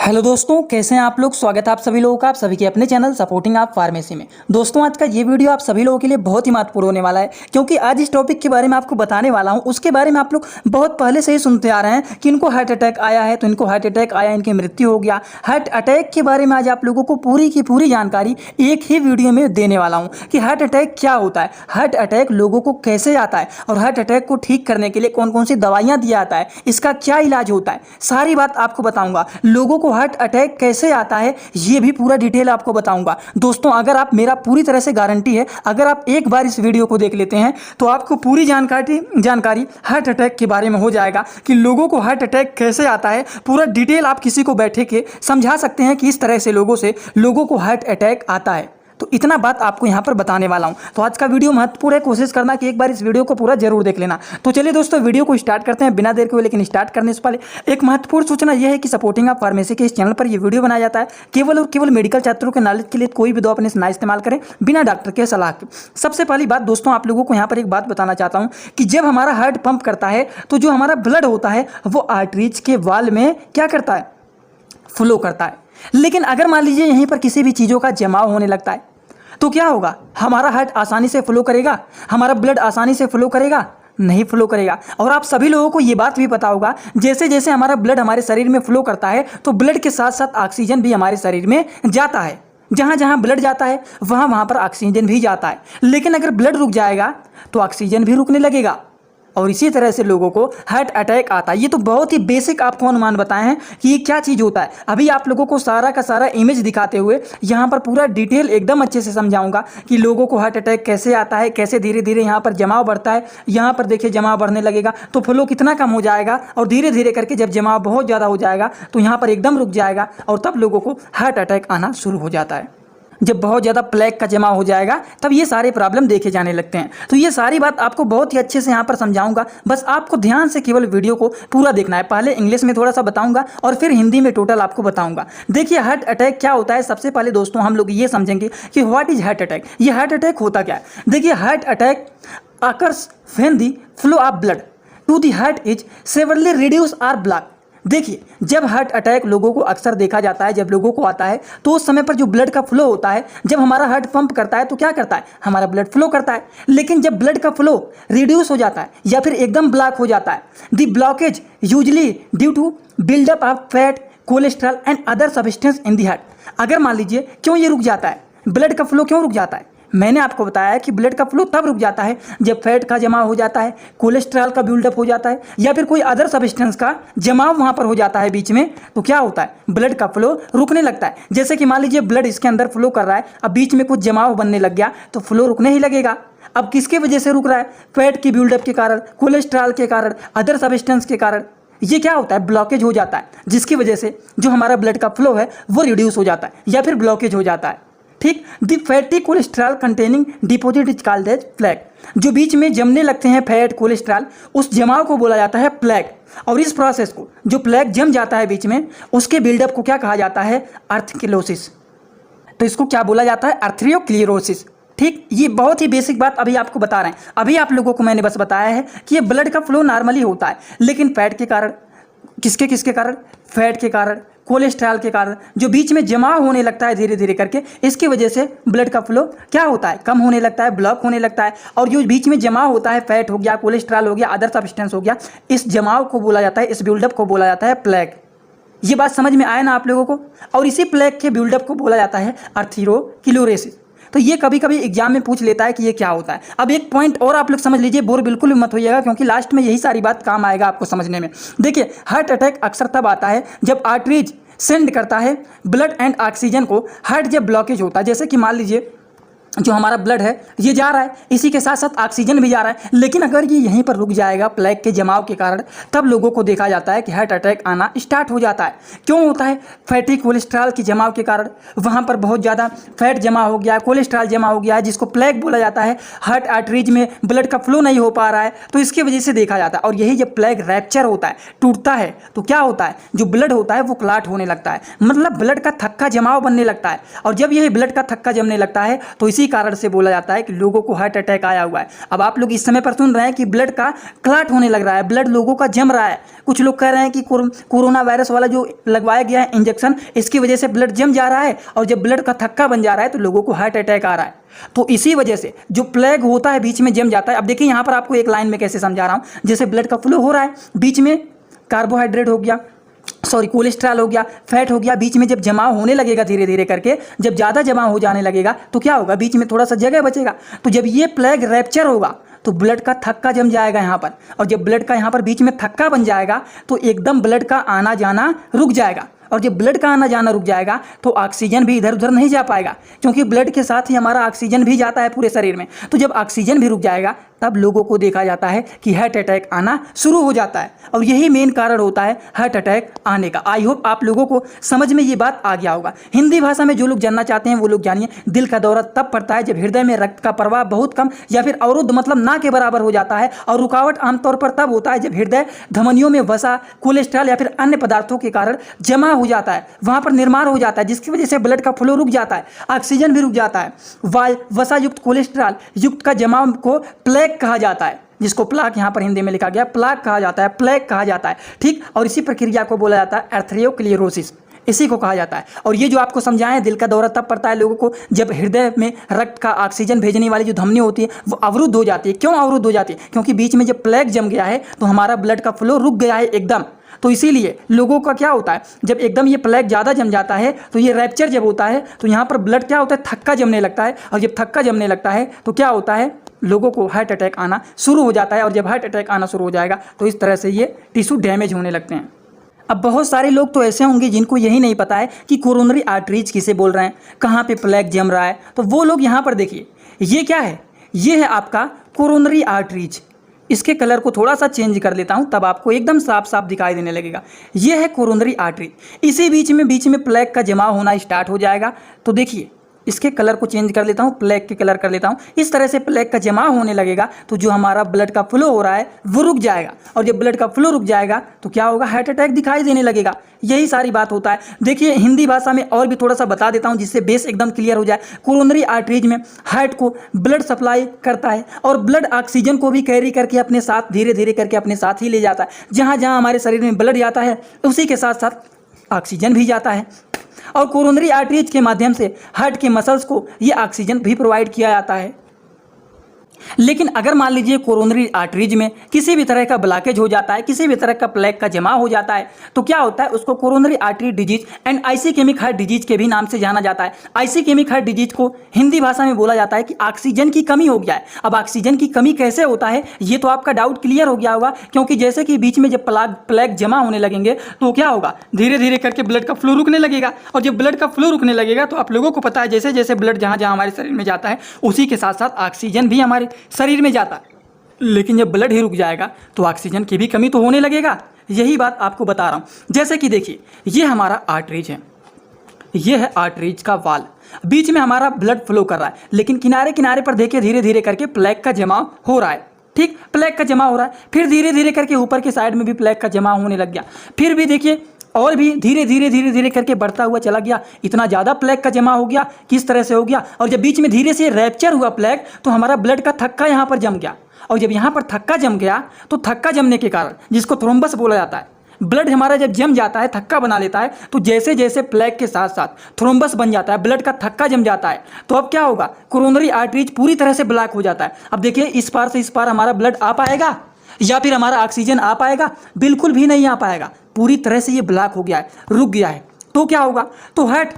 Hello दोस्तों, कैसे हैं आप लोग। स्वागत है आप सभी लोगों का आप सभी के अपने चैनल सपोर्टिंग आप फार्मेसी में। दोस्तों, आज का ये वीडियो आप सभी लोगों के लिए बहुत ही महत्वपूर्ण होने वाला है, क्योंकि आज इस टॉपिक के बारे में आपको बताने वाला हूं। उसके बारे में आप लोग बहुत पहले से ही सुनते आ रहे हैं कि इनको हार्ट अटैक आया है, तो इनको हार्ट अटैक आया, इनकी मृत्यु हो गया। हार्ट अटैक के बारे में आज आप लोगों को पूरी की पूरी जानकारी एक ही वीडियो में देने वाला हूँ कि हार्ट अटैक क्या होता है, हार्ट अटैक लोगों को कैसे आता है, और हार्ट अटैक को ठीक करने के लिए कौन कौन सी दवाइयाँ दिया जाता है, इसका क्या इलाज होता है, सारी बात आपको बताऊंगा। लोगों को हार्ट अटैक कैसे आता है ये भी पूरा डिटेल आपको बताऊंगा। दोस्तों, अगर आप मेरा पूरी तरह से गारंटी है, अगर आप एक बार इस वीडियो को देख लेते हैं तो आपको पूरी जानकारी हार्ट अटैक के बारे में हो जाएगा कि लोगों को हार्ट अटैक कैसे आता है। पूरा डिटेल आप किसी को बैठे के समझा सकते हैं कि इस तरह से लोगों को हार्ट अटैक आता है। तो इतना बात आपको यहाँ पर बताने वाला हूँ। तो आज का वीडियो महत्वपूर्ण है, कोशिश करना कि एक बार इस वीडियो को पूरा जरूर देख लेना। तो चलिए दोस्तों, वीडियो को स्टार्ट करते हैं बिना देर के हुए। लेकिन स्टार्ट करने से पहले एक महत्वपूर्ण सूचना यह है कि सपोर्टिंग आप फार्मेसी के इस चैनल पर यह वीडियो बनाया जाता है केवल और केवल मेडिकल छात्रों के नॉलेज के लिए। कोई भी दवा अपने ना इस्तेमाल करें बिना डॉक्टर के सलाह के। सबसे पहली बात दोस्तों, आप लोगों को यहाँ पर एक बात बताना चाहता हूँ कि जब हमारा हार्ट पंप करता है तो जो हमारा ब्लड होता है वो आर्टरीज के वाल में क्या करता है, फ्लो करता है। लेकिन अगर मान लीजिए यहीं पर किसी भी चीज़ों का जमाव होने लगता है तो क्या होगा, हमारा हार्ट आसानी से फ्लो करेगा, हमारा ब्लड आसानी से फ्लो करेगा? नहीं फ्लो करेगा। और आप सभी लोगों को ये बात भी पता होगा, जैसे जैसे हमारा ब्लड हमारे शरीर में फ्लो करता है तो ब्लड के साथ साथ ऑक्सीजन भी हमारे शरीर में जाता है। जहाँ जहाँ ब्लड जाता है वहाँ वहाँ पर ऑक्सीजन भी जाता है। लेकिन अगर ब्लड रुक जाएगा तो ऑक्सीजन भी रुकने लगेगा, और इसी तरह से लोगों को हार्ट अटैक आता है। ये तो बहुत ही बेसिक आपको अनुमान बताए हैं कि ये क्या चीज़ होता है। अभी आप लोगों को सारा का सारा इमेज दिखाते हुए यहाँ पर पूरा डिटेल एकदम अच्छे से समझाऊंगा कि लोगों को हार्ट अटैक कैसे आता है, कैसे धीरे धीरे यहाँ पर जमाव बढ़ता है। यहाँ पर देखिए जमाव बढ़ने लगेगा तो फ्लो कितना कम हो जाएगा, और धीरे धीरे करके जब जमाव बहुत ज़्यादा हो जाएगा तो यहाँ पर एकदम रुक जाएगा, और तब लोगों को हार्ट अटैक आना शुरू हो जाता है। जब बहुत ज़्यादा प्लेग का जमा हो जाएगा तब ये सारे प्रॉब्लम देखे जाने लगते हैं। तो ये सारी बात आपको बहुत ही अच्छे से यहाँ पर समझाऊंगा, बस आपको ध्यान से केवल वीडियो को पूरा देखना है। पहले इंग्लिश में थोड़ा सा बताऊंगा और फिर हिंदी में टोटल आपको बताऊंगा। देखिए हार्ट अटैक क्या होता है। सबसे पहले दोस्तों हम लोग ये समझेंगे कि व्हाट इज हार्ट अटैक। ये हार्ट अटैक होता क्या है। देखिए heart attack occurs when the flow of blood to the heart is severely reduce or block. देखिए जब हार्ट अटैक लोगों को अक्सर देखा जाता है, जब लोगों को आता है तो उस समय पर जो ब्लड का फ्लो होता है, जब हमारा हार्ट पंप करता है तो क्या करता है, हमारा ब्लड फ्लो करता है। लेकिन जब ब्लड का फ्लो रिड्यूस हो जाता है या फिर एकदम ब्लॉक हो जाता है, the blockage usually due to buildup of fat, cholesterol and other substance in the heart. अगर मान लीजिए क्यों ये रुक जाता है, ब्लड का फ्लो क्यों रुक जाता है, मैंने आपको बताया कि ब्लड का फ्लो तब रुक जाता है जब फैट का जमा हो जाता है, कोलेस्ट्रॉल का बिल्डअप हो जाता है, या फिर कोई अदर सब्सटेंस का जमाव वहाँ पर हो जाता है बीच में। तो क्या होता है, ब्लड का फ्लो रुकने लगता है। जैसे कि मान लीजिए ब्लड इसके अंदर फ्लो कर रहा है, अब बीच में कुछ जमाव बनने लग गया तो फ्लो रुकने ही लगेगा। अब किसके वजह से रुक रहा है, फैट की बिल्डअप के कारण, कोलेस्ट्रॉल के कारण, अदर सब्सटेंस के कारण। ये क्या होता है, ब्लॉकेज हो जाता है, जिसकी वजह से जो हमारा ब्लड का फ्लो है वो रिड्यूस हो जाता है या फिर ब्लॉकेज हो जाता है। ठीक, the fatty cholesterol containing deposit is called as plaque. जो बीच में जमने लगते हैं फैट, कोलेस्ट्रॉल, उस जमाव को बोला जाता है प्लेग। और इस प्रोसेस को, जो प्लेग जम जाता है बीच में, उसके बिल्डअप को क्या कहा जाता है, आर्थ्रोस्क्लेरोसिस। तो इसको क्या बोला जाता है, आर्थ्रोस्क्लेरोसिस। ठीक, ये बहुत ही बेसिक बात अभी आपको बता रहे हैं। अभी आप लोगों को मैंने बस बताया है कि ये ब्लड का फ्लो नॉर्मली होता है, लेकिन फैट के कारण, किसके कारण, फैट के कारण, कोलेस्ट्रॉल के कारण जो बीच में जमाव होने लगता है धीरे धीरे करके, इसकी वजह से ब्लड का फ्लो क्या होता है, कम होने लगता है, ब्लॉक होने लगता है। और जो बीच में जमाव होता है, फैट हो गया, कोलेस्ट्रॉल हो गया, अदर सब्सटेंस हो गया, इस जमाव को बोला जाता है, इस बिल्डअप को बोला जाता है प्लेग। ये बात समझ में आया ना आप लोगों को। और इसी प्लेग के बिल्डअप को बोला जाता है आर्थ्रोस्क्लेरोसिस। तो ये कभी कभी एग्जाम में पूछ लेता है कि ये क्या होता है। अब एक पॉइंट और आप लोग समझ लीजिए, बोर बिल्कुल भी मत होइएगा, क्योंकि लास्ट में यही सारी बात काम आएगा आपको समझने में। देखिए हार्ट अटैक अक्सर तब आता है जब आर्टरीज सेंड करता है ब्लड एंड ऑक्सीजन को, हार्ट जब ब्लॉकेज होता है। जैसे कि मान लीजिए जो हमारा ब्लड है ये जा रहा है, इसी के साथ साथ ऑक्सीजन भी जा रहा है, लेकिन अगर ये यहीं पर रुक जाएगा प्लेग के जमाव के कारण, तब लोगों को देखा जाता है कि हार्ट अटैक आना स्टार्ट हो जाता है। क्यों होता है, फैटी कोलेस्ट्रॉल के जमाव के कारण, वहाँ पर बहुत ज़्यादा फैट जमा हो गया, कोलेस्ट्रॉल जमा हो गया है, जिसको प्लेग बोला जाता है। हार्ट आर्टरीज में ब्लड का फ्लो नहीं हो पा रहा है, तो इसकी वजह से देखा जाता है। और यही जब प्लेग रैप्चर होता है, टूटता है, तो क्या होता है, जो ब्लड होता है वो क्लॉट होने लगता है, मतलब ब्लड का थक्का जमाव बनने लगता है। और जब यही ब्लड का थक्का जमने लगता है तो इसी इसी कारण से बोला जाता है कि लोगों को हार्ट अटैक आया हुआ है। अब आप लोग इस समय पर सुन रहे हैं कि ब्लड का क्लॉट होने लग रहा है, ब्लड लोगों का जम रहा है। कुछ लोग कह रहे हैं कि कोरोना वायरस वाला जो लगवाया गया है इंजेक्शन, इसकी वजह से ब्लड जम जा रहा है और जब ब्लड का थक्का बन जा रहा है तो लोगों को हार्ट अटैक आ रहा है। तो इसी वजह से जो प्लेग होता है बीच में जम जाता है। अब देखिए यहाँ पर आपको एक लाइन में कैसे समझा रहा हूँ, जैसे ब्लड का फ्लो हो रहा है, बीच में कार्बोहाइड्रेट हो गया, कोलेस्ट्रॉल हो गया, फैट हो गया, बीच में जब जमा होने लगेगा धीरे धीरे करके, जब ज़्यादा जमा हो जाने लगेगा तो क्या होगा, बीच में थोड़ा सा जगह बचेगा। तो जब ये प्लेग रैप्चर होगा तो ब्लड का थक्का जम जाएगा यहाँ पर, और जब ब्लड का यहाँ पर बीच में थक्का बन जाएगा तो एकदम ब्लड का आना जाना रुक जाएगा। और जब ब्लड का आना जाना रुक जाएगा तो ऑक्सीजन भी इधर उधर नहीं जा पाएगा, क्योंकि ब्लड के साथ ही हमारा ऑक्सीजन भी जाता है पूरे शरीर में। तो जब ऑक्सीजन भी रुक जाएगा तब लोगों को देखा जाता है कि हार्ट अटैक आना शुरू हो जाता है, और यही मेन कारण होता है हार्ट अटैक आने का। आई होप आप लोगों को समझ में ये बात आ गया होगा। हिंदी भाषा में जो लोग जानना चाहते हैं वो लोग जानिए। दिल का दौरा तब पड़ता है जब हृदय में रक्त का प्रवाह बहुत कम या फिर अवरुद्ध मतलब ना के बराबर हो जाता है, और रुकावट आमतौर पर तब होता है जब हृदय धमनियों में वसा, कोलेस्ट्रॉल या फिर अन्य पदार्थों के कारण जमा हो जाता है, वहां पर निर्माण हो जाता है, जिसकी वजह से ब्लड का फ्लो रुक जाता है, ऑक्सीजन भी रुक जाता है। वसा युक्त कोलेस्ट्रॉल युक्त का जमाव को प्लेग कहा जाता है, जिसको प्लाक यहाँ पर हिंदी में लिखा गया प्लाक कहा जाता है, प्लेग कहा जाता है। ठीक, और इसी प्रक्रिया को बोला जाता है एर्थ्रियोक्लियरोसिस, इसी को कहा जाता है। और ये जो आपको समझाएं, दिल का दौरा तब पड़ता है लोगों को जब हृदय में रक्त का ऑक्सीजन भेजने वाली जो धमनी होती है वो अवरुद्ध हो जाती है। क्यों अवरुद्ध हो जाती है? क्योंकि बीच में जब प्लेग जम गया है तो हमारा ब्लड का फ्लो रुक गया है एकदम। तो इसीलिए लोगों का क्या होता है, जब एकदम ये प्लेग ज़्यादा जम जाता है तो ये रैप्चर जब होता है तो यहाँ पर ब्लड क्या होता है, थक्का जमने लगता है, और जब थक्का जमने लगता है तो क्या होता है, लोगों को हार्ट अटैक आना शुरू हो जाता है। और जब हार्ट अटैक आना शुरू हो जाएगा तो इस तरह से ये टिश्यू डैमेज होने लगते हैं। अब बहुत सारे लोग तो ऐसे होंगे जिनको यही नहीं पता है कि कोरोनरी आर्टरीज किसे बोल रहे हैं, कहाँ पे प्लेग जम रहा है। तो वो लोग यहाँ पर देखिए, ये क्या है, ये है आपका कोरोनरी आर्टरीज। इसके कलर को थोड़ा सा चेंज कर लेता हूँ तब आपको एकदम साफ साफ दिखाई देने लगेगा। ये है कोरोनरी आर्टरी। इसी बीच में प्लेग का जमा होना स्टार्ट हो जाएगा। तो देखिए, इसके कलर को चेंज कर लेता हूँ, प्लेग के कलर कर लेता हूँ। इस तरह से प्लेग का जमा होने लगेगा तो जो हमारा ब्लड का फ्लो हो रहा है वो रुक जाएगा, और जब ब्लड का फ्लो रुक जाएगा तो क्या होगा, हार्ट अटैक दिखाई देने लगेगा। यही सारी बात होता है। देखिए, हिंदी भाषा में और भी थोड़ा सा बता देता हूँ जिससे बेस एकदम क्लियर हो जाए। कोरोनरी आर्टरीज में हार्ट को ब्लड सप्लाई करता है, और ब्लड ऑक्सीजन को भी कैरी करके अपने साथ धीरे धीरे करके अपने साथ ही ले जाता है। जहाँ जहाँ हमारे शरीर में ब्लड जाता है उसी के साथ साथ ऑक्सीजन भी जाता है, और कोरोनरी आर्टरीज के माध्यम से हार्ट के मसल्स को ये ऑक्सीजन भी प्रोवाइड किया जाता है। लेकिन अगर मान लीजिए कोरोनरी आर्टरीज में किसी भी तरह का ब्लॉकेज हो जाता है, किसी भी तरह का प्लेग का जमा हो जाता है, तो क्या होता है, उसको coronary artery disease and ischaemic heart disease के भी नाम से जाना जाता है। आइसीकेमिक हार्ट डिजीज को हिंदी भाषा में बोला जाता है कि ऑक्सीजन की कमी हो गया है। अब ऑक्सीजन की कमी कैसे होता है, ये तो आपका डाउट क्लियर हो गया होगा, क्योंकि जैसे कि बीच में जब प्लेग जमा होने लगेंगे तो क्या होगा, धीरे धीरे करके ब्लड का फ्लो रुकने लगेगा, और जब ब्लड का फ्लो रुकने लगेगा तो आप लोगों को पता है जैसे जैसे ब्लड जहाँ जहाँ हमारे शरीर में जाता है उसी के साथ साथ ऑक्सीजन भी हमारे शरीर में जाता है। लेकिन जब ब्लड ही रुक जाएगा तो ऑक्सीजन की भी कमी तो होने लगेगा। यही बात आपको बता रहा हूं। जैसे कि देखिए, ये हमारा आर्टरीज है, ये है आर्टरीज का वाल, बीच में हमारा ब्लड फ्लो कर रहा है, लेकिन किनारे किनारे पर देखिए धीरे धीरे करके प्लेग का जमाव हो रहा है। ठीक, प्लेग का जमा हो रहा है, फिर धीरे धीरे करके ऊपर के साइड में भी प्लेग का जमा होने लग गया, फिर भी देखिए और भी धीरे धीरे करके बढ़ता हुआ चला गया। इतना ज़्यादा प्लेग का जमा हो गया, किस तरह से हो गया, और जब बीच में धीरे से रैप्चर हुआ प्लेग तो हमारा ब्लड का थक्का यहाँ पर जम गया, और जब यहाँ पर थक्का जम गया तो थक्का जमने के कारण, जिसको थ्रोम्बस बोला जाता है, ब्लड हमारा जब जम जाता है, थक्का बना लेता है, तो जैसे जैसे प्लेग के साथ साथ थ्रोम्बस बन जाता है, ब्लड का थक्का जम जाता है, तो अब क्या होगा, कोरोनरी आर्टरीज पूरी तरह से ब्लॉक हो जाता है। अब देखिए, इस पार से इस पार हमारा ब्लड आ पाएगा या फिर हमारा ऑक्सीजन आ पाएगा? बिल्कुल भी नहीं आ पाएगा। पूरी तरह से ये ब्लॉक हो गया है, रुक गया है। तो क्या होगा, तो हार्ट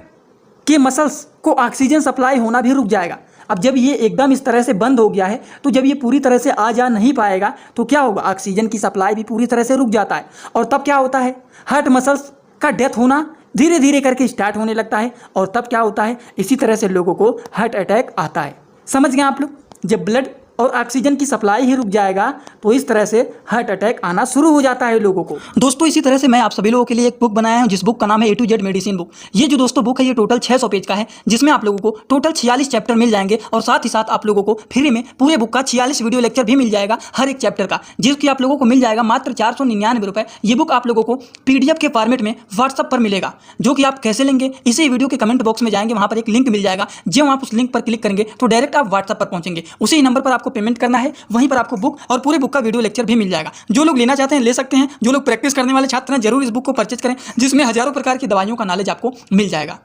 के मसल्स को ऑक्सीजन सप्लाई होना भी रुक जाएगा। अब जब ये एकदम इस तरह से बंद हो गया है तो जब ये पूरी तरह से आ जा नहीं पाएगा तो क्या होगा, ऑक्सीजन की सप्लाई भी पूरी तरह से रुक जाता है, और तब क्या होता है, हार्ट मसल्स का डेथ होना धीरे धीरे करके स्टार्ट होने लगता है, और तब क्या होता है, इसी तरह से लोगों को हार्ट अटैक आता है। समझ गए आप लोग? जब ब्लड और ऑक्सीजन की सप्लाई ही रुक जाएगा तो इस तरह से हार्ट अटैक आना शुरू हो जाता है लोगों को। दोस्तों इसी तरह से मैं आप सभी लोगों के लिए एक बुक बनाया हूं जिस बुक का नाम है A to Z medicine book. ये जो दोस्तों बुक है ये टोटल 600 पेज का है, जिसमें आप लोगों को टोटल 46 चैप्टर मिल जाएंगे और साथ ही साथ आप लोगों को फ्री में पूरे बुक का 46 वीडियो लेक्चर भी मिल जाएगा हर एक चैप्टर का, जिसकी आप लोगों को मिल जाएगा मात्र 499 रुपये। ये बुक आप लोगों को PDF के फॉर्मेट में व्हाट्सअप पर मिलेगा, जो कि आप कैसे लेंगे इसी वीडियो के कमेंट बॉक्स में जाएंगे, वहां पर एक लिंक मिल जाएगा। जब आप उस लिंक पर क्लिक करेंगे तो डायरेक्ट आप व्हाट्सअप पर पहुंचेंगे, उसी नंबर पर आपको पेमेंट करना है, वहीं पर आपको बुक और पूरे बुक का वीडियो लेक्चर भी मिल जाएगा। जो लोग लेना चाहते हैं ले सकते हैं, जो लोग प्रैक्टिस करने वाले छात्र हैं जरूर इस बुक को परचेज करें, जिसमें हजारों प्रकार की दवाइयों का नॉलेज आपको मिल जाएगा।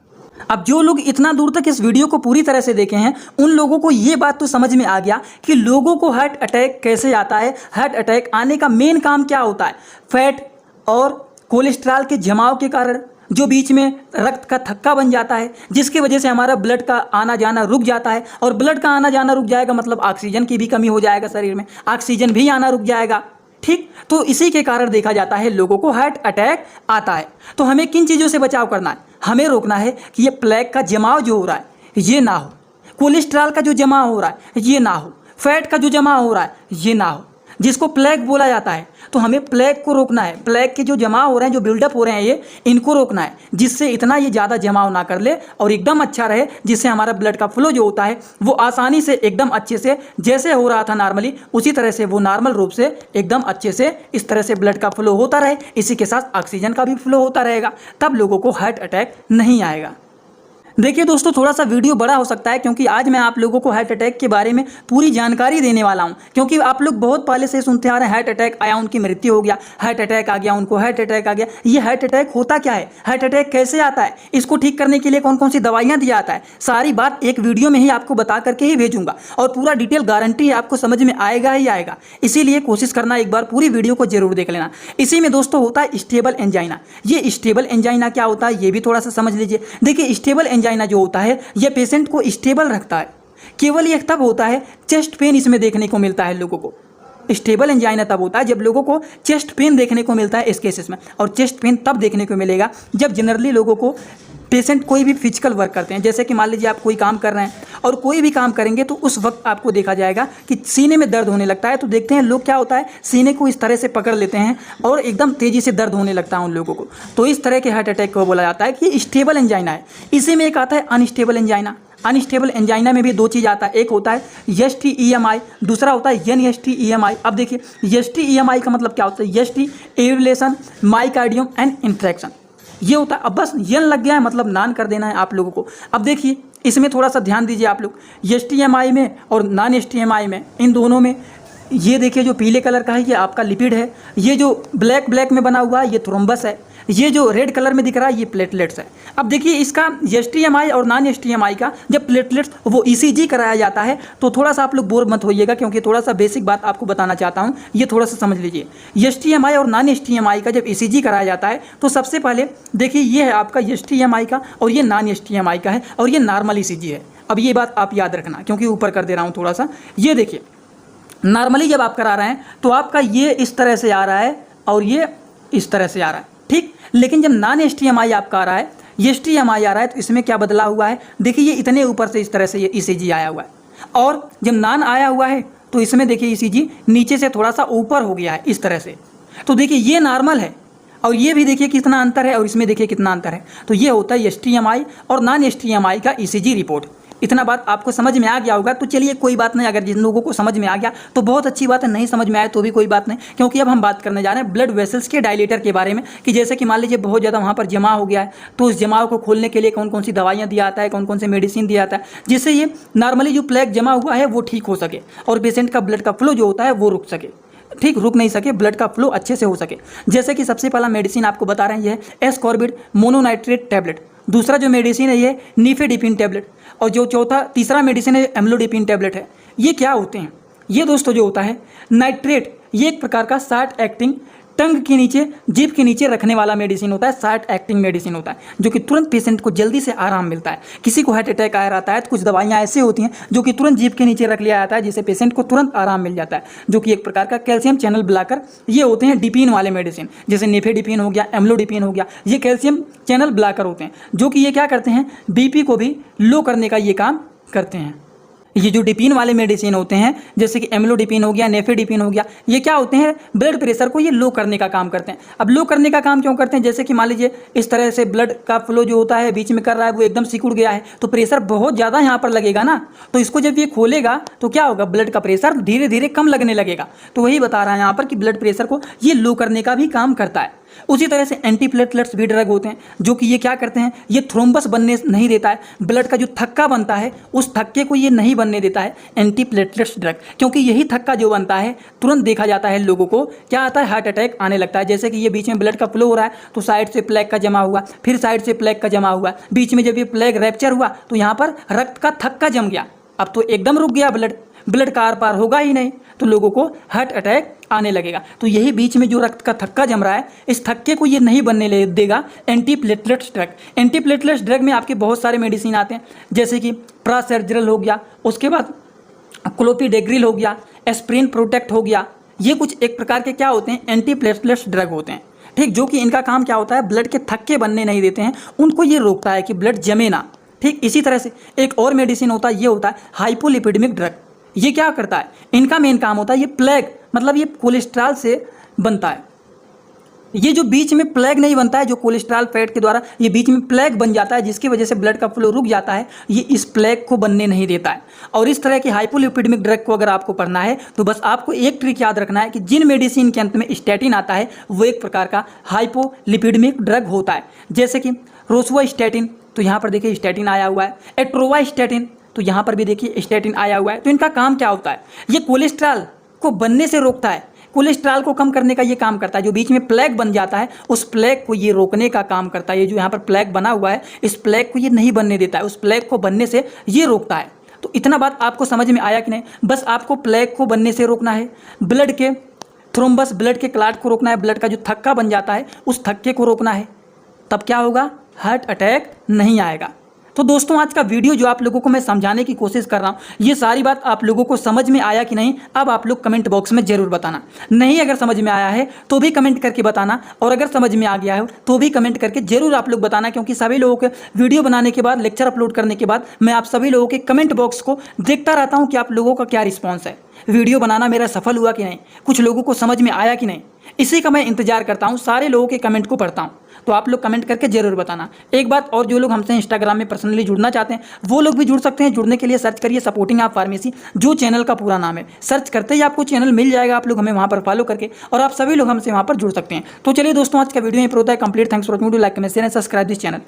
अब जो लोग इतना दूर तक इस वीडियो को पूरी तरह से देखे हैं उन लोगों को ये बात तो समझ में आ गया कि लोगों को हार्ट अटैक कैसे आता है, हार्ट अटैक आने का मेन काम क्या होता है। फैट और कोलेस्ट्रॉल के जमाव के कारण जो बीच में रक्त का थक्का बन जाता है, जिसकी वजह से हमारा ब्लड का आना जाना रुक जाता है, और ब्लड का आना जाना रुक जाएगा मतलब ऑक्सीजन की भी कमी हो जाएगा, शरीर में ऑक्सीजन भी आना रुक जाएगा। ठीक, तो इसी के कारण देखा जाता है लोगों को हार्ट अटैक आता है। तो हमें किन चीज़ों से बचाव करना है? हमें रोकना है कि ये प्लेग का जमाव जो हो रहा है ये ना हो, कोलेस्ट्रॉल का जो जमा हो रहा है ये ना हो, फैट का जो जमा हो रहा है ये ना हो, जिसको प्लेग बोला जाता है। तो हमें प्लेग को रोकना है, प्लेग के जो जमा हो रहे हैं, जो बिल्डअप हो रहे हैं ये इनको रोकना है, जिससे इतना ये ज़्यादा जमाव ना कर ले और एकदम अच्छा रहे, जिससे हमारा ब्लड का फ्लो जो होता है वो आसानी से एकदम अच्छे से जैसे हो रहा था नॉर्मली उसी तरह से वो नॉर्मल रूप से एकदम अच्छे से इस तरह से ब्लड का फ्लो होता रहे, इसी के साथ ऑक्सीजन का भी फ्लो होता रहेगा, तब लोगों को हार्ट अटैक नहीं आएगा। देखिए दोस्तों थोड़ा सा वीडियो बड़ा हो सकता है क्योंकि आज मैं आप लोगों को हार्ट अटैक के बारे में पूरी जानकारी देने वाला हूं, क्योंकि आप लोग बहुत पहले से सुनते आ रहे हैं हार्ट अटैक आया उनकी मृत्यु हो गया, हार्ट अटैक आ गया उनको, हार्ट अटैक आ गया। ये हार्ट अटैक होता क्या है, हार्ट अटैक कैसे आता है, इसको ठीक करने के लिए कौन कौन सी दवाइयाँ दिया जाता है, सारी बात एक वीडियो में ही आपको बता करके ही भेजूंगा और पूरा डिटेल गारंटी है आपको समझ में आएगा ही आएगा। इसीलिए कोशिश करना एक बार पूरी वीडियो को जरूर देख लेना। इसी में दोस्तों होता है स्टेबल एंजाइना। ये स्टेबल एंजाइना क्या होता है ये भी थोड़ा सा समझ लीजिए। देखिए स्टेबल एंजाइना जो होता है यह पेशेंट को स्टेबल रखता है। केवल यह तब होता है, चेस्ट पेन इसमें देखने को मिलता है लोगों को। स्टेबल एंजाइना तब होता है जब लोगों को चेस्ट पेन देखने को मिलता है इस केसेस में, और चेस्ट पेन तब देखने को मिलेगा जब जनरली लोगों को पेशेंट कोई भी फिजिकल वर्क करते हैं, जैसे कि मान लीजिए आप कोई काम कर रहे हैं और कोई भी काम करेंगे तो उस वक्त आपको देखा जाएगा कि सीने में दर्द होने लगता है। तो देखते हैं लोग क्या होता है, सीने को इस तरह से पकड़ लेते हैं और एकदम तेज़ी से दर्द होने लगता है उन लोगों को। तो इस तरह के हार्ट अटैक को बोला जाता है कि स्टेबल एंजाइना है। इसी में एक आता है अनस्टेबल एंजाइना। अनस्टेबल एंजाइना में भी दो चीज़ आता है, एक होता है STEMI, दूसरा होता है NSTEMI। अब देखिए STEMI का मतलब क्या होता है, ST elevation myocardial and infarction, ये होता है। अब बस यन लग गया है मतलब नान कर देना है आप लोगों को। अब देखिए इसमें थोड़ा सा ध्यान दीजिए आप लोग, STEMI में और नॉन STEMI में, इन दोनों में ये देखिए जो पीले कलर का है ये आपका लिपिड है, ये जो ब्लैक में बना हुआ है ये थ्रोम्बस है, ये जो रेड कलर में दिख रहा है ये प्लेटलेट्स है। अब देखिए इसका STEMI और नॉन STEMI का जब प्लेटलेट्स वो ECG कराया जाता है तो थोड़ा सा आप लोग बोर मत होइएगा, क्योंकि थोड़ा सा बेसिक बात आपको बताना चाहता हूँ, ये थोड़ा सा समझ लीजिए। STEMI और नॉन STEMI का जब ECG कराया जाता है तो सबसे पहले देखिए ये है आपका STEMI का और ये नॉन STEMI का है और ये नॉर्मल ECG है। अब ये बात आप याद रखना क्योंकि ऊपर कर दे रहा हूँ थोड़ा सा। ये देखिए नॉर्मली जब आप करा रहे हैं तो आपका ये इस तरह से आ रहा है और ये इस तरह से आ रहा है, ठीक। लेकिन जब नॉन STEMI आपका आ रहा है, STEMI आ रहा है, तो इसमें क्या बदला हुआ है, देखिए ये इतने ऊपर से इस तरह से ये ECG आया हुआ है, और जब नॉन आया हुआ है तो इसमें देखिए ECG नीचे से थोड़ा सा ऊपर हो गया है इस तरह से। तो देखिए ये नॉर्मल है और ये भी देखिए कितना अंतर है और इसमें देखिए कितना अंतर है। तो ये होता है STEMI और नॉन STEMI का ECG रिपोर्ट। इतना बात आपको समझ में आ गया होगा तो चलिए कोई बात नहीं, अगर जिन लोगों को समझ में आ गया तो बहुत अच्छी बात है, नहीं समझ में आए तो भी कोई बात नहीं, क्योंकि अब हम बात करने जा रहे हैं ब्लड वेसल्स के डायलेटर के बारे में, कि जैसे कि मान लीजिए बहुत ज़्यादा वहाँ पर जमा हो गया है तो उस जमाव को खोलने के लिए कौन कौन सी दवाइयाँ दिया जाता है, कौन कौन से मेडिसिन दिया जाता है, जिससे ये नॉर्मली जो प्लेग जमा हुआ है वो ठीक हो सके और पेशेंट का ब्लड का फ्लो जो होता है वो रुक सके, ठीक, रुक नहीं सके, ब्लड का फ्लो अच्छे से हो सके। जैसे कि सबसे पहला मेडिसिन आपको बता रहे हैं ये है एस्कॉर्बिड मोनोनाइट्रेट टैबलेट, दूसरा जो मेडिसिन है ये नीफेडिपिन टैबलेट, और जो तीसरा मेडिसिन है एम्लोडिपिन टैबलेट है। ये क्या होते हैं, ये दोस्तों जो होता है नाइट्रेट, ये एक प्रकार का शॉर्ट एक्टिंग टंग के नीचे जीभ के नीचे रखने वाला मेडिसिन होता है, शॉर्ट एक्टिंग मेडिसिन होता है, जो कि तुरंत पेशेंट को जल्दी से आराम मिलता है। किसी को हार्ट अटैक आ रहता है तो कुछ दवाइयाँ ऐसी होती हैं जो कि तुरंत जीभ के नीचे रख लिया जाता है, जिससे पेशेंट को तुरंत आराम मिल जाता है, जो कि एक प्रकार का कैल्शियम चैनल ब्लॉकर। ये होते हैं डिपिन वाले मेडिसिन, जैसे नेफेडिपिन हो गया, एम्लोडिपिन हो गया, ये कैल्शियम चैनल ब्लॉकर होते हैं, जो कि ये क्या करते हैं, BP को भी लो करने का ये काम करते हैं। ये जो डिपीन वाले मेडिसिन होते हैं जैसे कि एम्लोडिपिन हो गया, नेफेडिपिन हो गया, ये क्या होते हैं, ब्लड प्रेशर को ये लो करने का काम करते हैं। अब लो करने का काम क्यों करते हैं, जैसे कि मान लीजिए इस तरह से ब्लड का फ्लो जो होता है बीच में कर रहा है वो एकदम सिकुड़ गया है, तो प्रेशर बहुत ज़्यादा यहाँ पर लगेगा ना, तो इसको जब ये खोलेगा तो क्या होगा, ब्लड का प्रेशर धीरे धीरे कम लगने लगेगा। तो वही बता रहा है यहाँ पर कि ब्लड प्रेशर को ये लो करने का भी काम करता है। उसी तरह से एंटीप्लेटलेट्स भी ड्रग होते हैं जो कि ये क्या करते हैं, ये थ्रोम्बस बनने नहीं देता है, ब्लड का जो थक्का बनता है उस थक्के को ये नहीं बनने देता है एंटीप्लेटलेट्स ड्रग, क्योंकि यही थक्का जो बनता है तुरंत देखा जाता है लोगों को क्या आता है, हार्ट अटैक आने लगता है। जैसे कि ये बीच में ब्लड का फ्लो हो रहा है तो साइड से प्लेग का जमा हुआ, फिर साइड से प्लेग का जमा हुआ, बीच में जब ये प्लेग रैप्चर हुआ तो यहाँ पर रक्त का थक्का जम गया, अब तो एकदम रुक गया ब्लड का आर पार होगा ही नहीं, तो लोगों को हार्ट अटैक आने लगेगा। तो यही बीच में जो रक्त का थक्का जम रहा है इस थक्के को ये नहीं बनने देगा एंटीप्लेटलेट्स ड्रग। एंटीप्लेटलेट्स ड्रग में आपके बहुत सारे मेडिसिन आते हैं जैसे कि प्रासर्जिरल हो गया, उसके बाद क्लोपिडेग्रिल हो गया, एस्प्रिन प्रोटेक्ट हो गया, ये कुछ एक प्रकार के क्या होते हैं, एंटीप्लेटलेट्स ड्रग होते हैं, ठीक, जो कि इनका काम क्या होता है, ब्लड के थक्के बनने नहीं देते हैं, उनको ये रोकता है कि ब्लड जमे ना। ठीक इसी तरह से एक और मेडिसिन होता है, ये होता है हाइपोलिपिडेमिक ड्रग। ये क्या करता है, इनका मेन काम होता है ये प्लेग, मतलब ये कोलेस्ट्रॉल से बनता है, ये जो बीच में प्लेग नहीं बनता है, जो कोलेस्ट्रॉल फैट के द्वारा ये बीच में प्लेग बन जाता है जिसकी वजह से ब्लड का फ्लो रुक जाता है, ये इस प्लेग को बनने नहीं देता है। और इस तरह की हाइपोलिपिडेमिक ड्रग को अगर आपको पढ़ना है तो बस आपको एक ट्रिक याद रखना है कि जिन मेडिसिन के अंत में स्टैटिन आता है वो एक प्रकार का हाइपोलिपिडेमिक ड्रग होता है, जैसे कि रोसुवास्टैटिन, तो यहाँ पर देखिए स्टैटिन आया हुआ है, एट्रोवास्टैटिन, तो यहाँ पर भी देखिए स्टैटिन आया हुआ है। तो इनका काम क्या होता है, ये कोलेस्ट्रॉल को बनने से रोकता है, कोलेस्ट्रॉल को कम करने का ये काम करता है, जो बीच में प्लेग बन जाता है उस प्लेग को ये रोकने का काम करता है। ये जो यहाँ पर प्लेग बना हुआ है इस प्लेग को ये नहीं बनने देता है, उस प्लेग को बनने से ये रोकता है। तो इतना बात आपको समझ में आया कि नहीं, बस आपको प्लेग को बनने से रोकना है, ब्लड के थ्रोम्बस, ब्लड के क्लॉट को रोकना है, ब्लड का जो थक्का बन जाता है उस थक्के को रोकना है, तब क्या होगा, हार्ट अटैक नहीं आएगा। तो दोस्तों आज का वीडियो जो आप लोगों को मैं समझाने की कोशिश कर रहा हूँ, ये सारी बात आप लोगों को समझ में आया कि नहीं, अब आप लोग कमेंट बॉक्स में जरूर बताना। नहीं अगर समझ में आया है तो भी कमेंट करके बताना, और अगर समझ में आ गया है तो भी कमेंट करके जरूर आप लोग बताना, क्योंकि सभी लोगों के वीडियो बनाने के बाद, लेक्चर अपलोड करने के बाद मैं आप सभी लोगों के कमेंट बॉक्स को देखता रहता हूँ कि आप लोगों का क्या रिस्पॉन्स है, वीडियो बनाना मेरा सफल हुआ कि नहीं, कुछ लोगों को समझ में आया कि नहीं, इसी का मैं इंतजार करता हूँ, सारे लोगों के कमेंट को पढ़ता हूँ। तो आप लोग कमेंट करके जरूर बताना। एक बात और, जो लोग हमसे इंस्टाग्राम में पर्सनली जुड़ना चाहते हैं वो लोग भी जुड़ सकते हैं। जुड़ने के लिए सर्च करिए सपोर्टिंग आप फार्मेसी, जो चैनल का पूरा नाम है, सर्च करते ही आपको चैनल मिल जाएगा, आप लोग हमें वहाँ पर फॉलो करके और आप सभी लोग हमसे वहाँ पर जुड़ सकते हैं। तो चलिए दोस्तों आज का वीडियो यहीं पर होता है complete. Thanks for watching, like comment share and subscribe this channel.